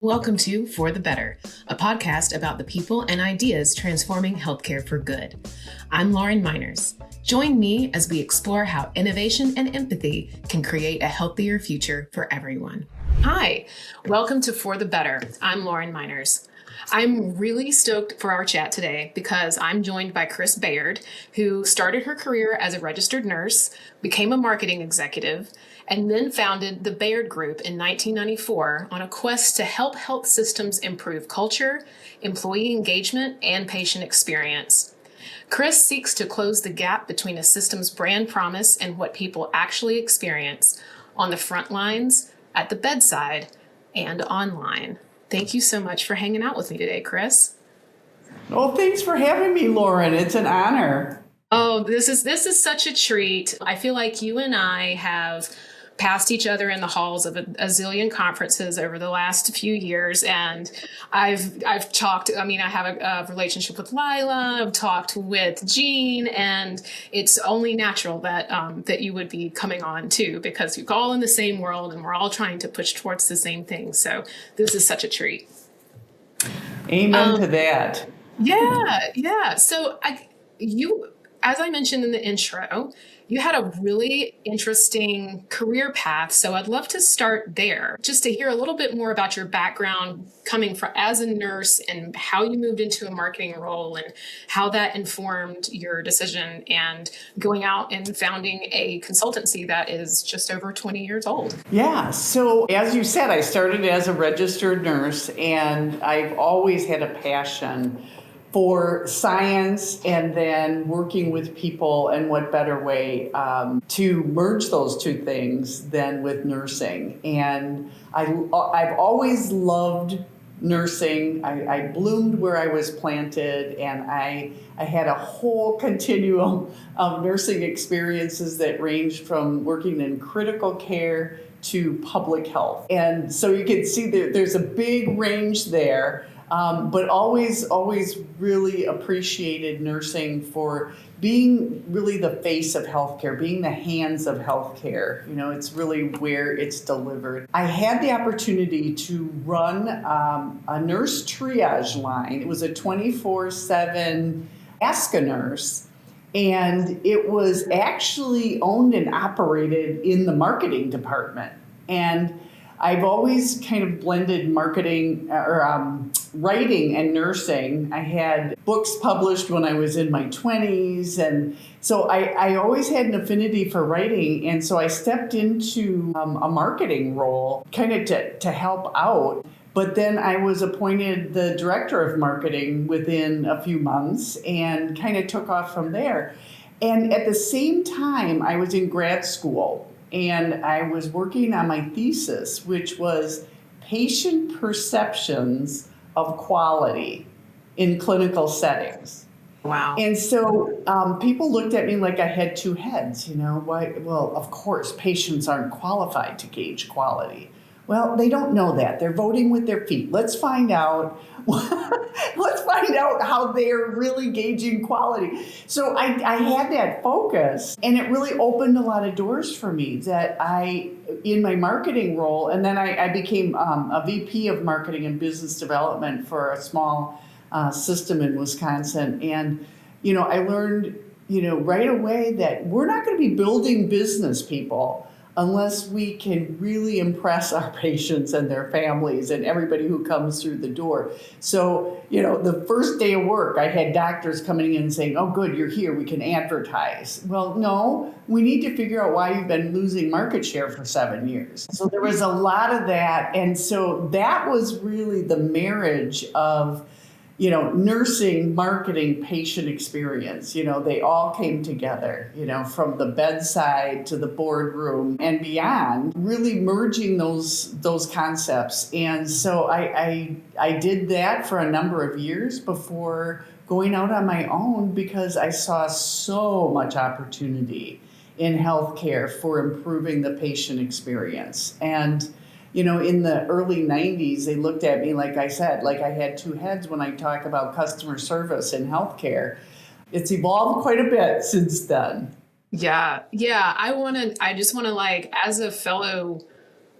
Welcome to For the Better, a podcast about the people and ideas transforming healthcare for good. I'm Lauren Miners. Join me as we explore how innovation and empathy can create a healthier future for everyone. Hi, welcome to For the Better. I'm Lauren Miners. I'm really stoked for our chat today because I'm joined by Kris Baird, who started her career as a registered nurse, became a marketing executive, and then founded the Baird Group in 1994 on a quest to help health systems improve culture, employee engagement, and patient experience. Kris seeks to close the gap between a system's brand promise and what people actually experience on the front lines, at the bedside, and online. Thank you so much for hanging out with me today, Kris. Well, thanks for having me, Lauren. It's an honor. Oh, this is such a treat. I feel like you and I have passed each other in the halls of a zillion conferences over the last few years. And I've talked, I have a relationship with Lila, I've talked with Jean, and it's only natural that that you would be coming on too, because you're all in the same world and we're all trying to push towards the same thing. So this is such a treat. Amen to that. Yeah. So as I mentioned in the intro, you had a really interesting career path. So I'd love to start there, just to hear a little bit more about your background coming from as a nurse and how you moved into a marketing role and how that informed your decision and going out and founding a consultancy that is just over 20 years old. Yeah. So as you said, I started as a registered nurse, and I've always had a passion for science and then working with people, and what better way to merge those two things than with nursing. And I've always loved nursing. I bloomed where I was planted, and I had a whole continuum of nursing experiences that ranged from working in critical care to public health. And so you can see that there's a big range there. But always really appreciated nursing for being really the face of healthcare, being the hands of healthcare. You know, it's really where it's delivered. I had the opportunity to run a nurse triage line. It was a 24/7 Ask a Nurse, and it was actually owned and operated in the marketing department. And I've always kind of blended marketing or writing and nursing. I had books published when I was in my 20s. And so I always had an affinity for writing. And so I stepped into a marketing role kind of to help out. But then I was appointed the director of marketing within a few months and kind of took off from there. And at the same time, I was in grad school. And I was working on my thesis, which was patient perceptions of quality in clinical settings. Wow. And so people looked at me like I had two heads, you know. Why? Well, of course, patients aren't qualified to gauge quality. Well, they don't know that. They're voting with their feet. Let's find out. Let's find out how they're really gauging quality. So I had that focus, and it really opened a lot of doors for me that in my marketing role, and then I became a VP of marketing and business development for a small system in Wisconsin. And, you know, I learned, you know, right away that we're not going to be building business, people, unless we can really impress our patients and their families and everybody who comes through the door. So, you know, the first day of work, I had doctors coming in saying, oh, good, you're here, we can advertise. Well, no, we need to figure out why you've been losing market share for 7 years. So there was a lot of that. And so that was really the marriage of, you know, nursing, marketing, patient experience. You know, they all came together, you know, from the bedside to the boardroom and beyond, really merging those concepts. And so I did that for a number of years before going out on my own, because I saw so much opportunity in healthcare for improving the patient experience. And you know, in the early 90s, they looked at me, like I said, like I had two heads when I talk about customer service in healthcare. It's evolved quite a bit since then. Yeah. I just want to, like, as a fellow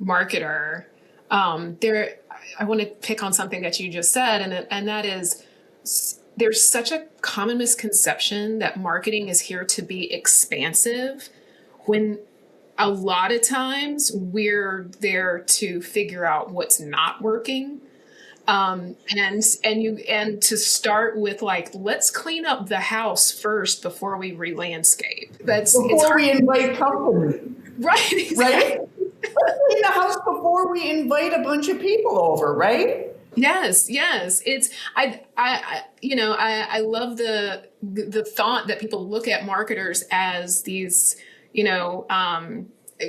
marketer, I want to pick on something that you just said, and that is there's such a common misconception that marketing is here to be expansive, when a lot of times we're there to figure out what's not working. And to start with, like, let's clean up the house first before we re-landscape. Before we invite company. Right. Exactly. Right? Let's clean the house before we invite a bunch of people over, right? Yes. It's I love the thought that people look at marketers as these,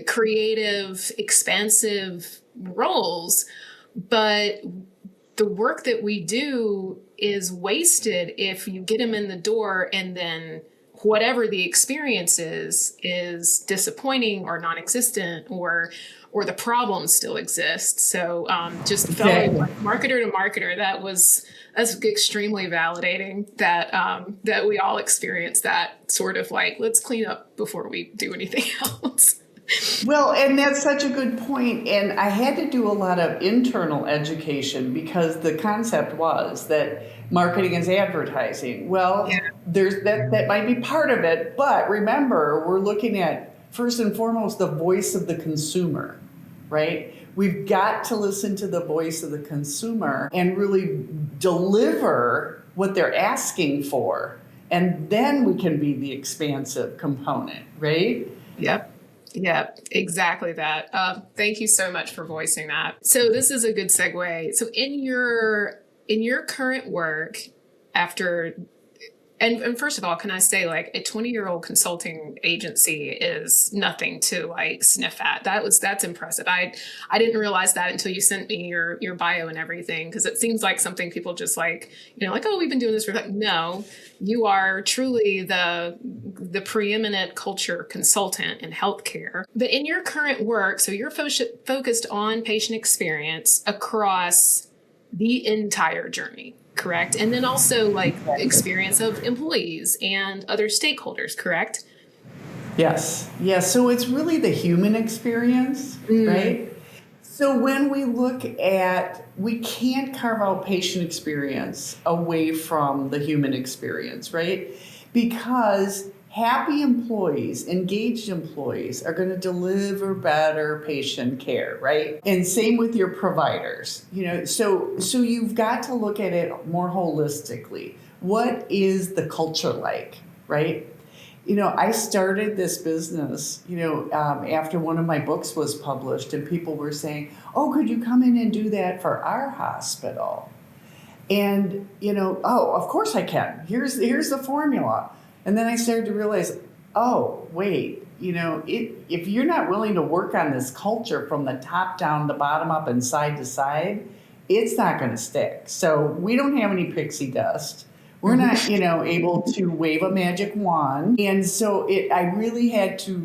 creative, expansive roles, but the work that we do is wasted if you get them in the door and then whatever the experience is disappointing or non-existent, or the problem still exists. So just fellow marketer to marketer, that's extremely validating that we all experience that sort of like, let's clean up before we do anything else. Well, and that's such a good point. And I had to do a lot of internal education because the concept was that marketing is advertising. Well, there's that might be part of it, but remember, we're looking at first and foremost the voice of the consumer, right? We've got to listen to the voice of the consumer and really deliver what they're asking for. And then we can be the expansive component, right? Yep. Yeah, exactly that. Thank you so much for voicing that. So this is a good segue. So in your current work, after, and first of all, can I say, like, a 20-year-old consulting agency is nothing to like sniff at. That's impressive. I didn't realize that until you sent me your bio and everything, because it seems like something people just like, like, oh, we've been doing this for, like, no, you are truly the preeminent culture consultant in healthcare. But in your current work, so you're focused on patient experience across the entire journey, correct? And then also like experience of employees and other stakeholders, correct? Yes. So it's really the human experience, right? So when we look at, we can't carve out patient experience away from the human experience, right? Because happy employees, engaged employees are going to deliver better patient care, right? And same with your providers. So you've got to look at it more holistically. What is the culture like, right? I started this business, after one of my books was published, and people were saying, oh, could you come in and do that for our hospital? And, oh, of course I can. Here's the formula. And then I started to realize, oh, wait, if you're not willing to work on this culture from the top down, the bottom up, and side to side, it's not going to stick. So we don't have any pixie dust. We're not, able to wave a magic wand. And so I really had to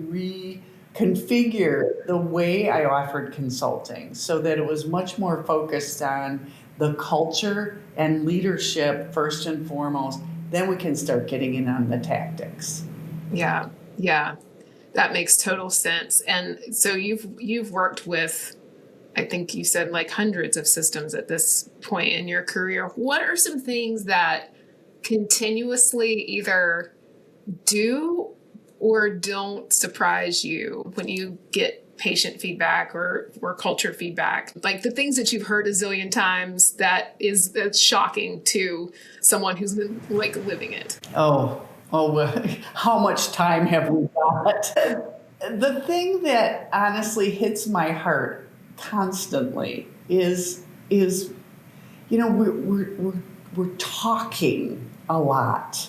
reconfigure the way I offered consulting so that it was much more focused on the culture and leadership first and foremost. Then we can start getting in on the tactics. Yeah. That makes total sense. And so you've worked with, I think you said, like, hundreds of systems at this point in your career. What are some things that continuously either do or don't surprise you when you get patient feedback or culture feedback, like the things that you've heard a zillion times that's shocking to someone who's been, like, living it? Oh, how much time have we got? The thing that honestly hits my heart constantly is we're talking a lot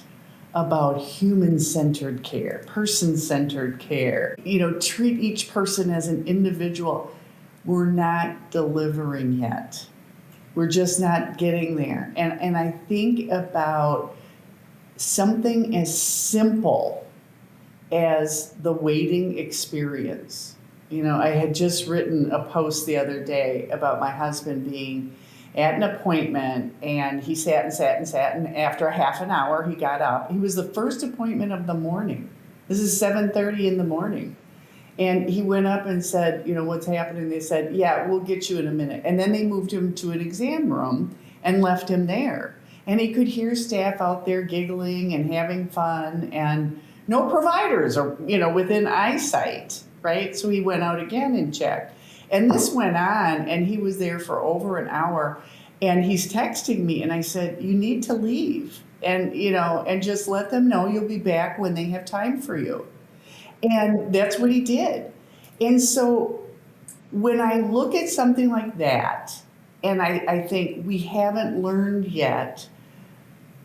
about human-centered care, person-centered care. Treat each person as an individual. We're not delivering yet. We're just not getting there. And I think about something as simple as the waiting experience. I had just written a post the other day about my husband being at an appointment, and he sat, and after half an hour, he got up. He was the first appointment of the morning. This is 7:30 in the morning. And he went up and said, what's happening? They said, yeah, we'll get you in a minute. And then they moved him to an exam room and left him there. And he could hear staff out there giggling and having fun, and no providers are, within eyesight, right? So he went out again and checked. And this went on, and he was there for over an hour. And he's texting me, and I said, you need to leave. And, and just let them know you'll be back when they have time for you. And that's what he did. And so when I look at something like that, and I think we haven't learned yet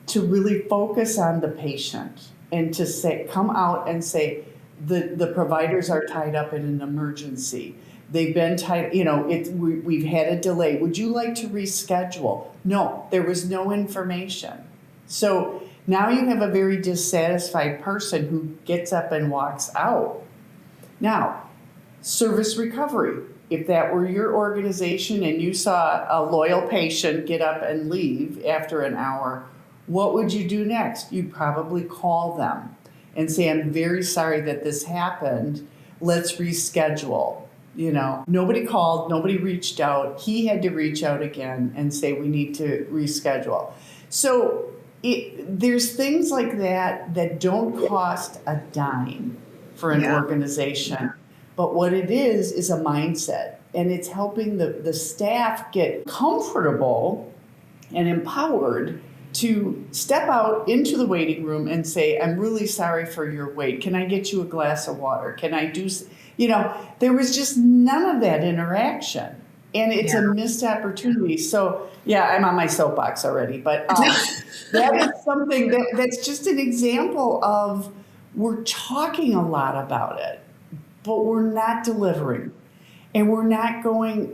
to really focus on the patient and to say, come out and say, the providers are tied up in an emergency. They've been tied, we've had a delay. Would you like to reschedule? No, there was no information. So now you have a very dissatisfied person who gets up and walks out. Now, service recovery. If that were your organization and you saw a loyal patient get up and leave after an hour, what would you do next? You'd probably call them and say, I'm very sorry that this happened. Let's reschedule. Nobody called, nobody reached out. He had to reach out again and say, we need to reschedule. So there's things like that don't cost a dime for an organization. But what it is a mindset. And it's helping the staff get comfortable and empowered to step out into the waiting room and say, I'm really sorry for your wait. Can I get you a glass of water? Can I do, there was just none of that interaction. And it's a missed opportunity. So, I'm on my soapbox already. But that is something that's just an example of, we're talking a lot about it, but we're not delivering. And we're not going,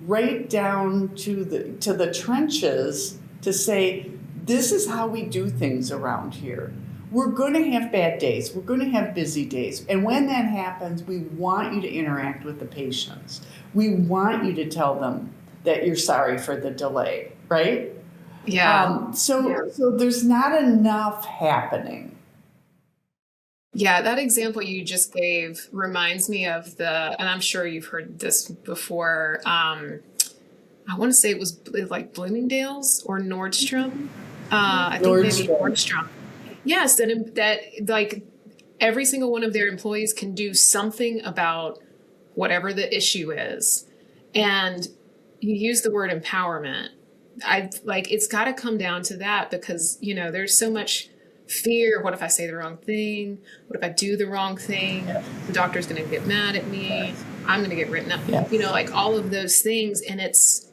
right down to the trenches to say, this is how we do things around here. We're going to have bad days. We're going to have busy days. And when that happens, we want you to interact with the patients. We want you to tell them that you're sorry for the delay, right? Yeah. So there's not enough happening. Yeah, that example you just gave reminds me of and I'm sure you've heard this before. I want to say it was like Bloomingdale's or Nordstrom. I think maybe Nordstrom. Yes, that like every single one of their employees can do something about whatever the issue is. And you use the word empowerment. It's got to come down to that because, there's so much fear. What if I say the wrong thing? What if I do the wrong thing? The doctor's going to get mad at me. I'm going to get written up. Yes. All of those things. And it's,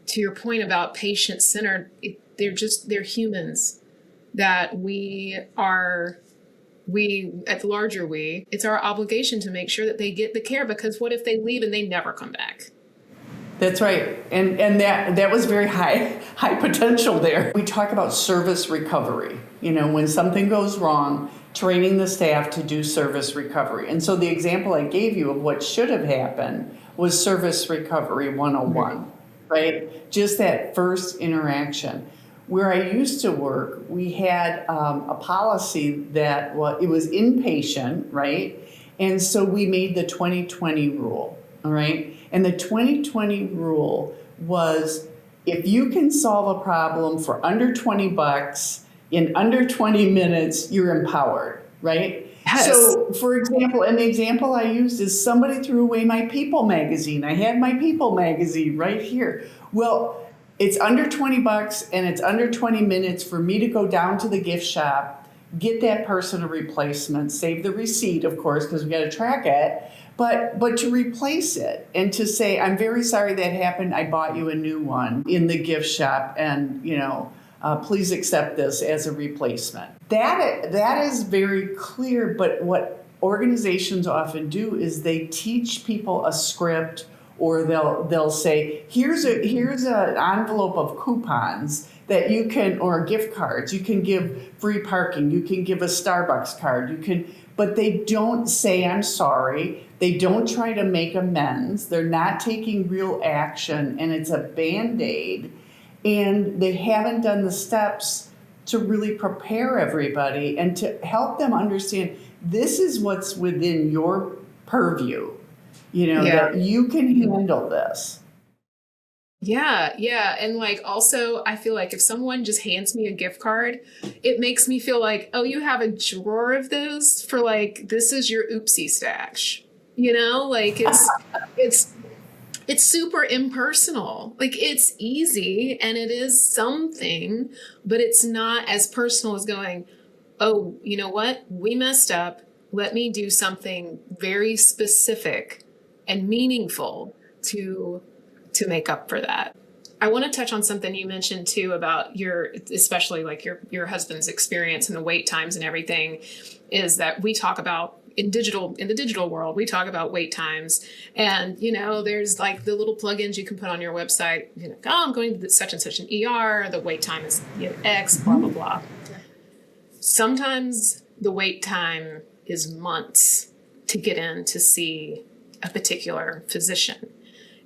to your point about patient-centered, they're humans that it's our obligation to make sure that they get the care, because what if they leave and they never come back? That's right. And that was very high potential there. We talk about service recovery, when something goes wrong, training the staff to do service recovery. And so the example I gave you of what should have happened was service recovery 101, right? Just that first interaction. Where I used to work, we had a policy that it was inpatient, right? And so we made the 20/20 rule, all right? And the 20/20 rule was, if you can solve a problem for under $20 in under 20 minutes, you're empowered, right? Yes. So, for example, and the example I used is somebody threw away my People magazine. I had my People magazine right here. Well, it's under $20 and it's under 20 minutes for me to go down to the gift shop, get that person a replacement, save the receipt, of course, because we got to track it, but to replace it and to say, I'm very sorry that happened. I bought you a new one in the gift shop, and please accept this as a replacement. That is very clear. But what organizations often do is they teach people a script, or they'll say, here's an envelope of coupons that you can, or gift cards, you can give free parking, you can give a Starbucks card, but they don't say, I'm sorry. They don't try to make amends. They're not taking real action, and it's a Band-Aid. And they haven't done the steps to really prepare everybody and to help them understand this is what's within your purview, that you can handle this. Yeah, yeah. And like also, I feel like if someone just hands me a gift card, it makes me feel like, oh, you have a drawer of those for like, this is your oopsie stash. Like it's super impersonal. Like it's easy and it is something, but it's not as personal as going, oh, you know what? We messed up. Let me do something very specific and meaningful to make up for that. I want to touch on something you mentioned too about especially like your husband's experience and the wait times and everything, is that we talk about in the digital world, we talk about wait times, and there's like the little plugins you can put on your website. I'm going to such and such an ER. The wait time is X, blah blah blah. Sometimes the wait time is months to get in to see a particular physician.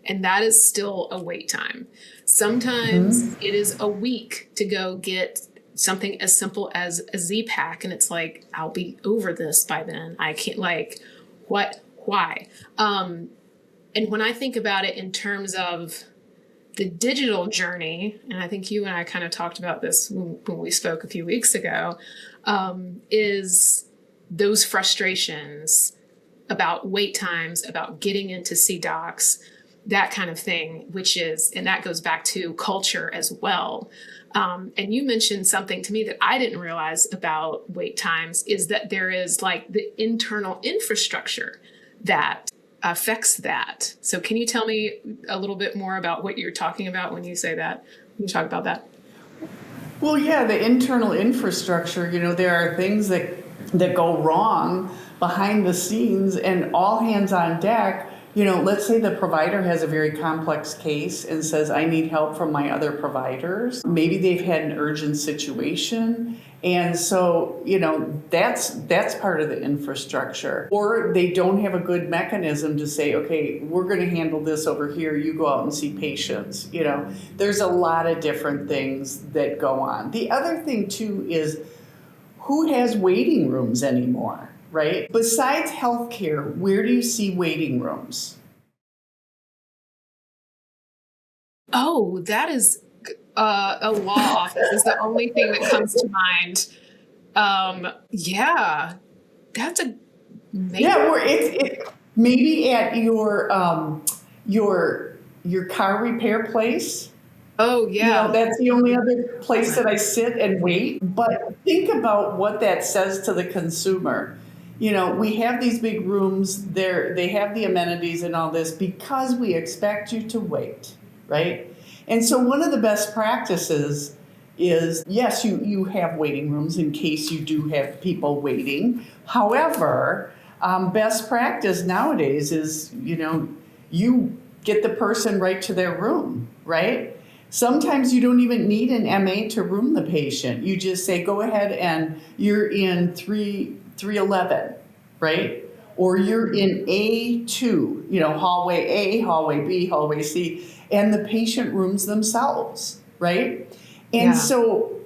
And that is still a wait time. Sometimes it is a week to go get something as simple as a Z-Pack. And it's like, I'll be over this by then. I can't why? And when I think about it in terms of the digital journey, and I think you and I kind of talked about this when we spoke a few weeks ago, is those frustrations about wait times, about getting in to see docs, that kind of thing, and that goes back to culture as well. And you mentioned something to me that I didn't realize about wait times, is that there is like the internal infrastructure that affects that. So can you tell me a little bit more about what you're talking about when you say that, when you talk about that? Well, yeah, the internal infrastructure, there are things that go wrong behind the scenes, and all hands on deck. Let's say the provider has a very complex case and says, I need help from my other providers. Maybe they've had an urgent situation. And so, that's part of the infrastructure. Or they don't have a good mechanism to say, okay, we're going to handle this over here. You go out and see patients. There's a lot of different things that go on. The other thing, too, is who has waiting rooms anymore? Right? Besides healthcare, where do you see waiting rooms? Oh, that is a law office is the only thing that comes to mind. Yeah, that's a maybe. Yeah, or it maybe at your car repair place. Oh, yeah. That's the only other place that I sit and wait. But think about what that says to the consumer. We have these big rooms there, they have the amenities and all this because we expect you to wait, right? And so one of the best practices is, yes, you have waiting rooms in case you do have people waiting. However, best practice nowadays is, you get the person right to their room, right? Sometimes you don't even need an MA to room the patient. You just say, go ahead and you're in 311, right? Or you're in A2, hallway A, hallway B, hallway C, and the patient rooms themselves, right? And so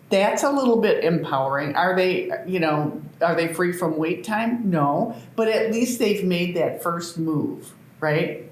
that's a little bit empowering. Are they free from wait time? No, but at least they've made that first move, right?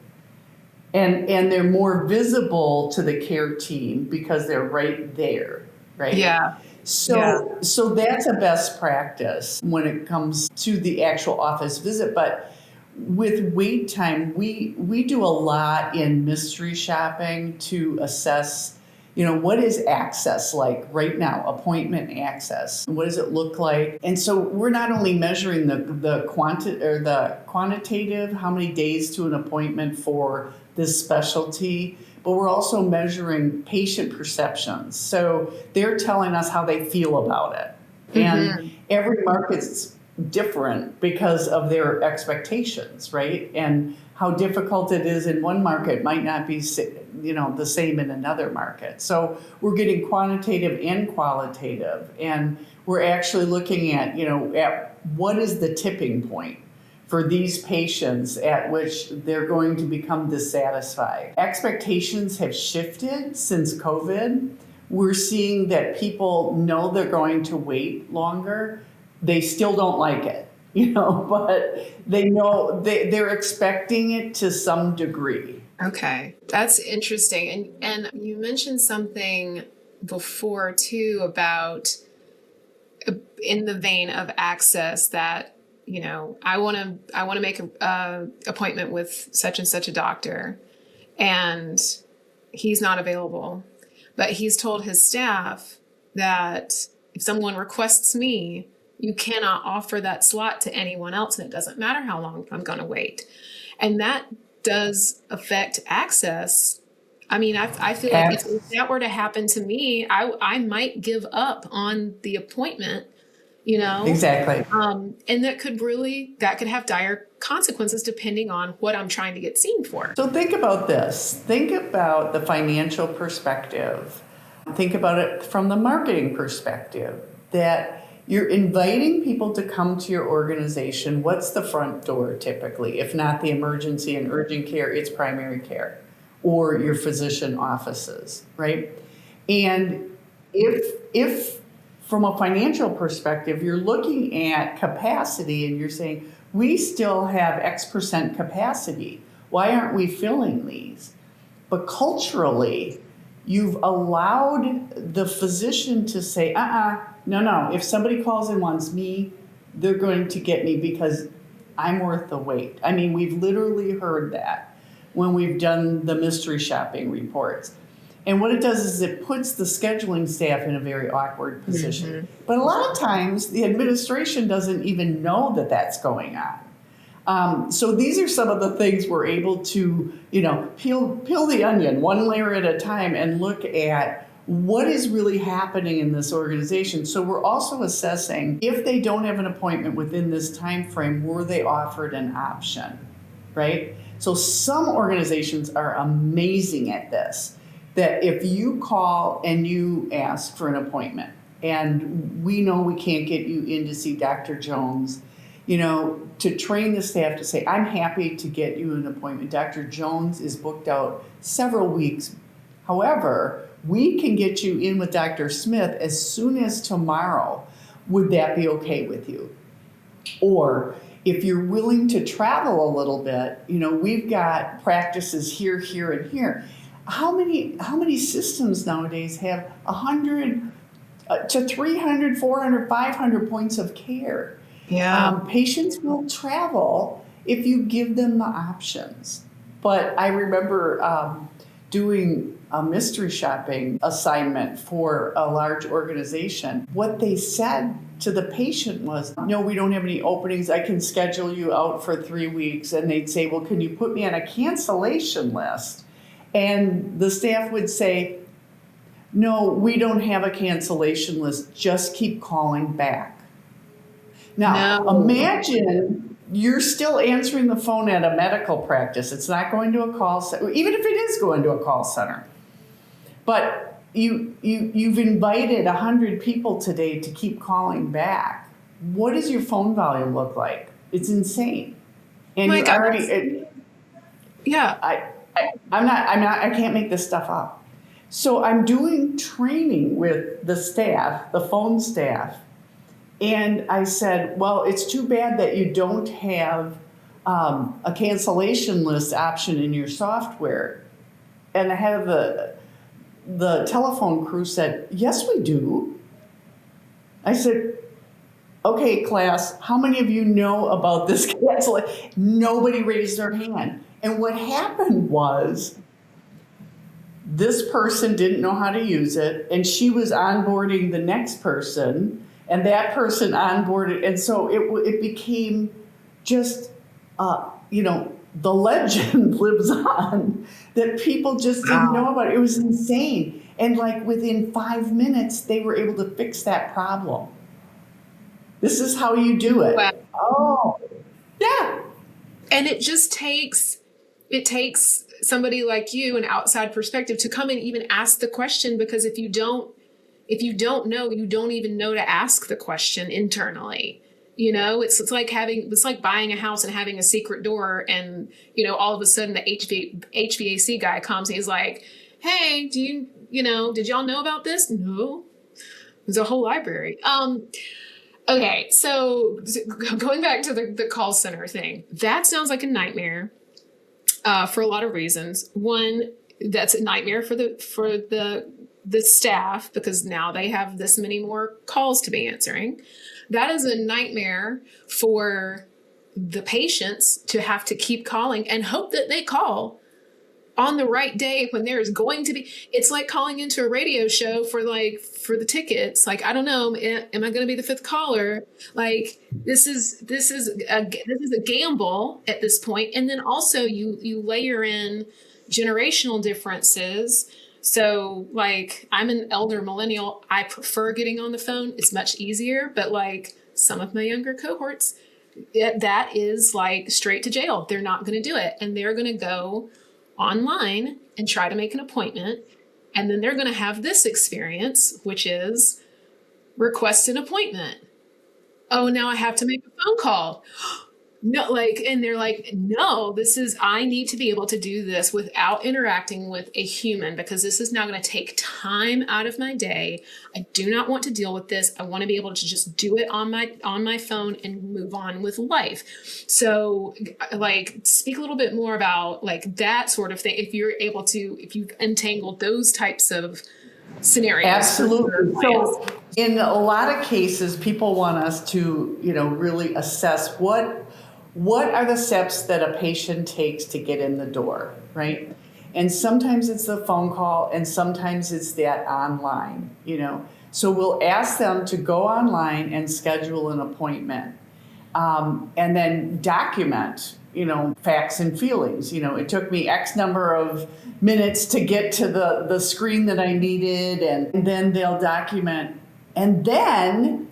And they're more visible to the care team because they're right there, right? Yeah. So that's a best practice when it comes to the actual office visit. But with wait time, we do a lot in mystery shopping to assess, what is access like right now, appointment access? What does it look like? And so we're not only measuring the quantitative, how many days to an appointment for this specialty, but we're also measuring patient perceptions. So they're telling us how they feel about it. And every market's different because of their expectations, right? And how difficult it is in one market might not be, the same in another market. So we're getting quantitative and qualitative, and we're actually looking at, at what is the tipping point for these patients at which they're going to become dissatisfied. Expectations have shifted since COVID, we're seeing that people know they're going to wait longer. They still don't like it, but they know they're expecting it to some degree. Okay, that's interesting. And you mentioned something before too about in the vein of access that, I want to make a appointment with such and such a doctor, and he's not available, but he's told his staff that if someone requests me, you cannot offer that slot to anyone else, and it doesn't matter how long I'm going to wait. And that does affect access. I mean, I feel like if that were to happen to me, I might give up on the appointment, Exactly. And that could have dire consequences depending on what I'm trying to get seen for. So think about this. Think about the financial perspective. Think about it from the marketing perspective, that you're inviting people to come to your organization. What's the front door typically? If not the emergency and urgent care, it's primary care or your physician offices, right? And if from a financial perspective, you're looking at capacity and you're saying, we still have X% capacity. Why aren't we filling these? But culturally, you've allowed the physician to say, no. If somebody calls and wants me, they're going to get me because I'm worth the wait. I mean, we've literally heard that when we've done the mystery shopping reports. And what it does is it puts the scheduling staff in a very awkward position. Mm-hmm. But a lot of times the administration doesn't even know that that's going on. So these are some of the things we're able to, peel the onion one layer at a time and look at what is really happening in this organization. So we're also assessing if they don't have an appointment within this time frame, were they offered an option, right? So some organizations are amazing at this. That if you call and you ask for an appointment and we know we can't get you in to see Dr. Jones, to train the staff to say, I'm happy to get you an appointment. Dr. Jones is booked out several weeks. However, we can get you in with Dr. Smith as soon as tomorrow. Would that be okay with you? Or if you're willing to travel a little bit, we've got practices here, and here. How many systems nowadays have 100 to 300, 400, 500 points of care? Yeah. Patients will travel if you give them the options. But I remember doing a mystery shopping assignment for a large organization. What they said to the patient was, no, we don't have any openings. I can schedule you out for 3 weeks. And they'd say, well, can you put me on a cancellation list? And the staff would say, no, we don't have a cancellation list. Just keep calling back. Now, Imagine you're still answering the phone at a medical practice. It's not going to a call center, even if it is going to a call center. But you've invited 100 people today to keep calling back. What does your phone volume look like? It's insane. And My you God. already... Yeah. I can't make this stuff up. So I'm doing training with the staff, the phone staff. And I said, well, it's too bad that you don't have a cancellation list option in your software. And the head of the telephone crew said, yes, we do. I said, okay, class, how many of you know about this cancellation? Nobody raised their hand. And what happened was this person didn't know how to use it, and she was onboarding the next person, and that person onboarded. And so it became just, the legend lives on that people just didn't know about it. It was insane. And like within 5 minutes, they were able to fix that problem. This is how you do it. Wow. Oh, yeah. And it takes somebody like you, an outside perspective, to come and even ask the question, because if you don't know, you don't even know to ask the question internally. It's like buying a house and having a secret door, and all of a sudden the HVAC guy comes and he's like, hey, did y'all know about this? No, there's a whole library. Okay, so going back to the call center thing, that sounds like a nightmare for a lot of reasons. One, that's a nightmare for the staff because now they have this many more calls to be answering. That is a nightmare for the patients to have to keep calling and hope that they call on the right day when there is going to be, it's like calling into a radio show for the tickets. Like, I don't know, am I going to be the fifth caller? Like, this is a gamble at this point. And then also you layer in generational differences. So like, I'm an elder millennial. I prefer getting on the phone. It's much easier, but like some of my younger cohorts, that is like straight to jail. They're not going to do it. And they're going to go online and try to make an appointment. And then they're going to have this experience, which is request an appointment. Oh, now I have to make a phone call. No, like, and they're like, no, I need to be able to do this without interacting with a human because this is now going to take time out of my day. I do not want to deal with this. I want to be able to just do it on my phone and move on with life. So like, speak a little bit more about like that sort of thing. If you've untangled those types of scenarios. Absolutely. So in a lot of cases, people want us to, really assess what are the steps that a patient takes to get in the door, right? And sometimes it's the phone call and sometimes it's that online, So we'll ask them to go online and schedule an appointment and then document, facts and feelings. It took me X number of minutes to get to the screen that I needed, and then they'll document. And then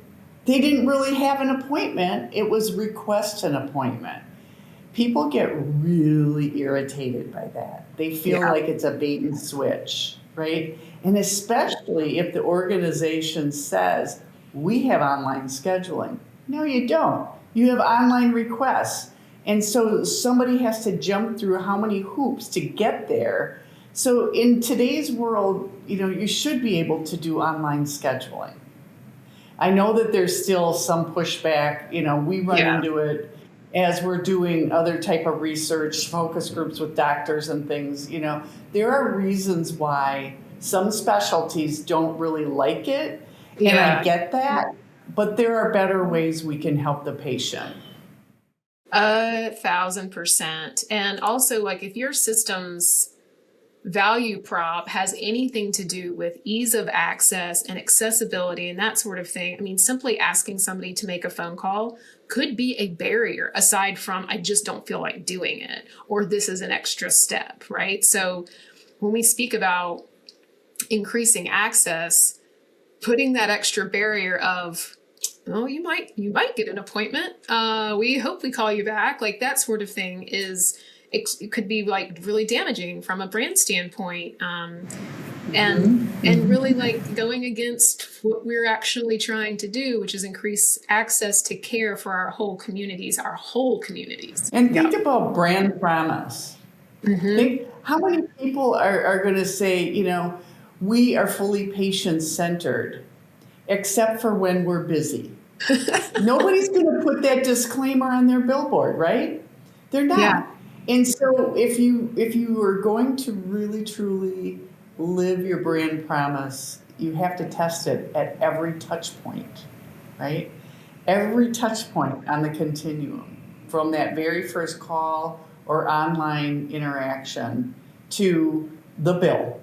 they didn't really have an appointment. It was request an appointment. People get really irritated by that. They feel like it's a bait and switch, right? And especially if the organization says, we have online scheduling. No, you don't. You have online requests. And so somebody has to jump through how many hoops to get there. So in today's world, you should be able to do online scheduling. I know that there's still some pushback. We run into it as we're doing other type of research, focus groups with doctors and things. There are reasons why some specialties don't really like it. And I get that, but there are better ways we can help the patient. 1,000%. And also, like, if your system's value prop has anything to do with ease of access and accessibility and that sort of thing, I mean, simply asking somebody to make a phone call could be a barrier aside from, I just don't feel like doing it, or this is an extra step, right? So when we speak about increasing access, putting that extra barrier of, oh, you might get an appointment. We hope we call you back. Like that sort of thing it could be like really damaging from a brand standpoint. And really like going against what we're actually trying to do, which is increase access to care for our whole communities. And think about brand promise. Think how many people are going to say, we are fully patient-centered, except for when we're busy. Nobody's going to put that disclaimer on their billboard, right? They're not. Yeah. And so if you are going to really, truly live your brand promise, you have to test it at every touch point, right? Every touch point on the continuum, from that very first call or online interaction to the bill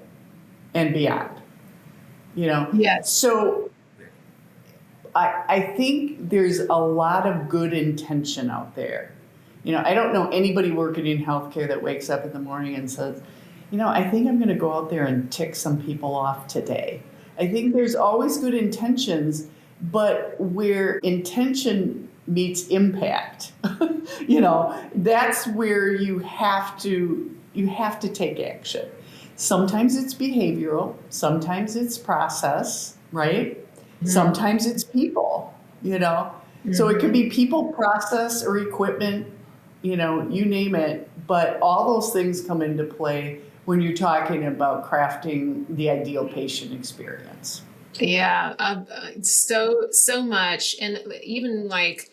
and beyond, Yes. So I think there's a lot of good intention out there. I don't know anybody working in healthcare that wakes up in the morning and says, I think I'm going to go out there and tick some people off today. I think there's always good intentions, but where intention meets impact, that's where you have to take action. Sometimes it's behavioral, sometimes it's process, right? Mm-hmm. Sometimes it's people, Mm-hmm. So it could be people, process, or equipment, you name it, but all those things come into play when you're talking about crafting the ideal patient experience. Yeah, so much. And even like,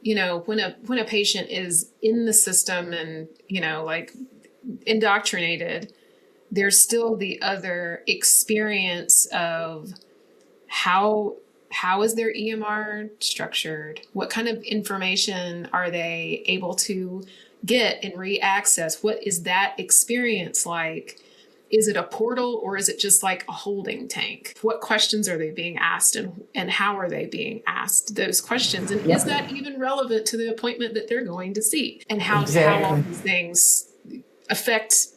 when a patient is in the system and, like indoctrinated, there's still the other experience of how is their EMR structured? What kind of information are they able to get and re-access? What is that experience like? Is it a portal or is it just like a holding tank? What questions are they being asked and how are they being asked those questions? And is that even relevant to the appointment that they're going to see? And how all these things affect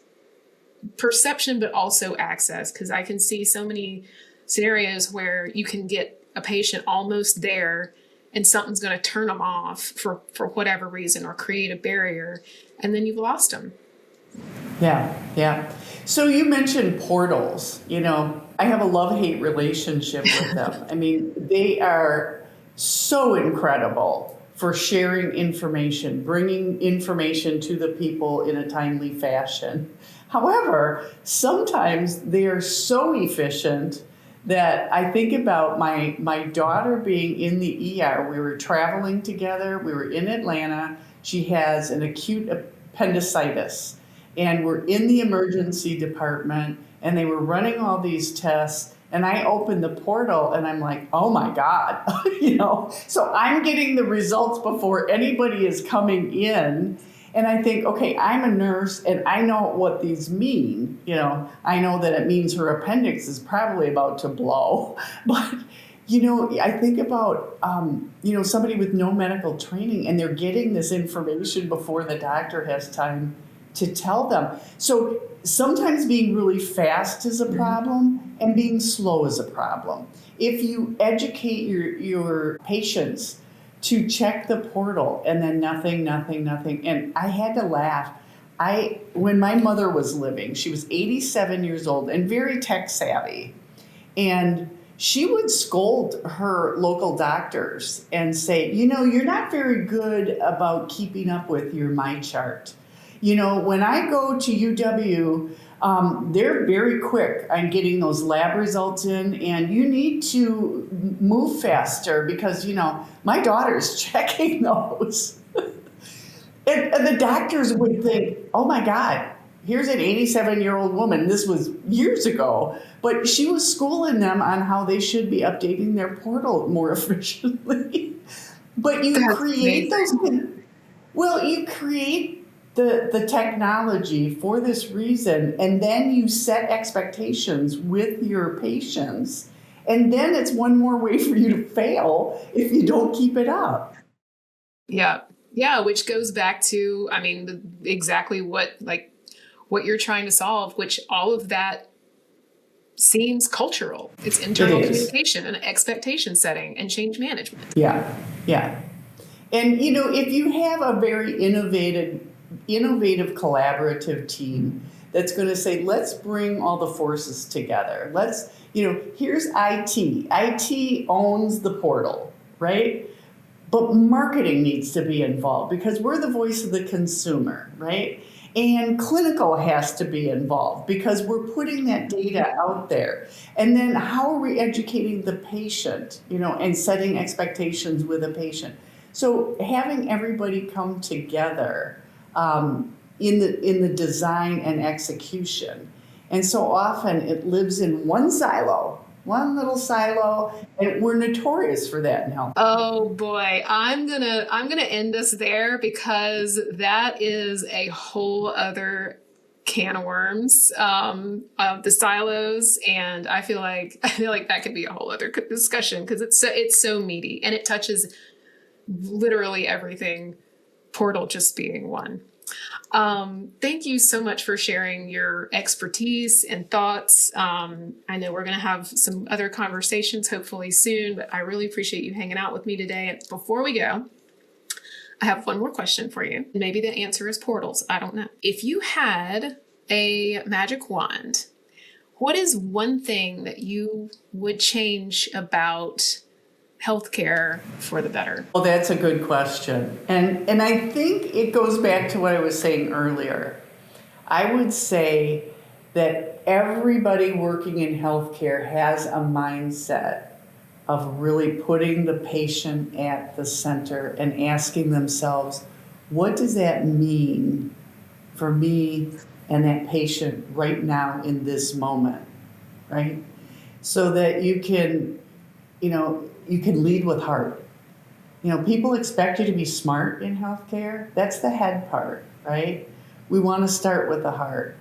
perception, but also access? Because I can see so many scenarios where you can get a patient almost there and something's going to turn them off for whatever reason or create a barrier, and then you've lost them. Yeah. So you mentioned portals. I have a love-hate relationship with them. I mean, they are so incredible for sharing information, bringing information to the people in a timely fashion. However, sometimes they are so efficient that I think about my daughter being in the ER. We were traveling together. We were in Atlanta. She has an acute appendicitis. And we're in the emergency department, and they were running all these tests. And I opened the portal, and I'm like, oh my God, So I'm getting the results before anybody is coming in. And I think, okay, I'm a nurse, and I know what these mean. I know that it means her appendix is probably about to blow. But, I think about, somebody with no medical training, and they're getting this information before the doctor has time to tell them. So sometimes being really fast is a problem, and being slow is a problem. If you educate your patients to check the portal and then nothing. And I had to laugh. When my mother was living, she was 87 years old and very tech savvy. And she would scold her local doctors and say, you're not very good about keeping up with your MyChart. When I go to UW, they're very quick on getting those lab results in, and you need to move faster because, my daughter's checking those. and the doctors would think, oh my God, here's an 87-year-old woman. This was years ago, but she was schooling them on how they should be updating their portal more efficiently. But you create the technology for this reason, and then you set expectations with your patients, and then it's one more way for you to fail if you don't keep it up. Yeah, which goes back to, exactly what you're trying to solve, which all of that seems cultural. It's internal communication and expectation setting and change management. Yeah. And, if you have a very innovative collaborative team that's going to say, let's bring all the forces together. Here's IT. IT owns the portal, right? But marketing needs to be involved because we're the voice of the consumer, right? And clinical has to be involved because we're putting that data out there. And then how are we educating the patient, and setting expectations with a patient? So having everybody come together in the design and execution. And so often it lives in one little silo, and we're notorious for that in health. Oh boy, I'm gonna end us there because that is a whole other can of worms of the silos, and I feel like that could be a whole other discussion because it's so meaty and it touches literally everything, portal just being one. Thank you so much for sharing your expertise and thoughts. I know we're going to have some other conversations hopefully soon, but I really appreciate you hanging out with me today. And before we go, I have one more question for you. Maybe the answer is portals. I don't know. If you had a magic wand, what is one thing that you would change about healthcare for the better? Well, that's a good question. And I think it goes back to what I was saying earlier. I would say that everybody working in healthcare has a mindset of really putting the patient at the center and asking themselves, what does that mean for me and that patient right now in this moment, right? So that you can lead with heart. People expect you to be smart in healthcare. That's the head part, right? We want to start with the heart.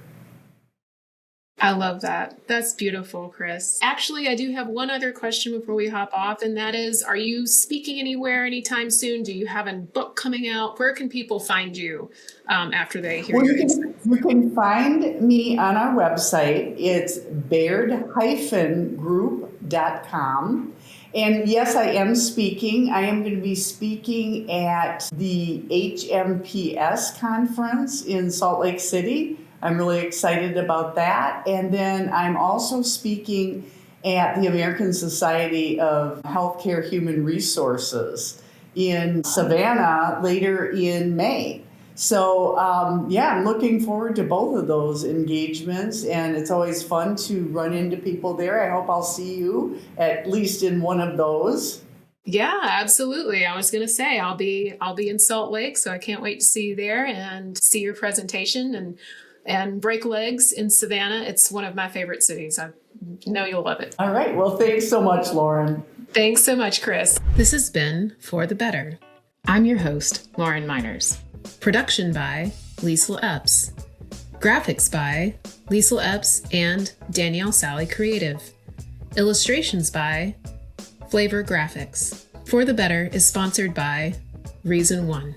I love that. That's beautiful, Kris. Actually, I do have one other question before we hop off, and that is, are you speaking anywhere anytime soon? Do you have a book coming out? Where can people find you after they hear your insights? You can find me on our website. It's baird-group.com. And yes, I am speaking. I am going to be speaking at the HMPS conference in Salt Lake City. I'm really excited about that. And then I'm also speaking at the American Society of Healthcare Human Resources in Savannah later in May. So, I'm looking forward to both of those engagements, and it's always fun to run into people there. I hope I'll see you at least in one of those. Yeah, absolutely. I was going to say I'll be in Salt Lake, so I can't wait to see you there and see your presentation and break legs in Savannah. It's one of my favorite cities. I know you'll love it. All right. Well, thanks so much, Lauren. Thanks so much, Kris. This has been For the Better. I'm your host, Lauren Miners. Production by Liesl Epps. Graphics by Liesl Epps and Danielle Sally Creative. Illustrations by Flavor Graphics. For the Better is sponsored by Reason One.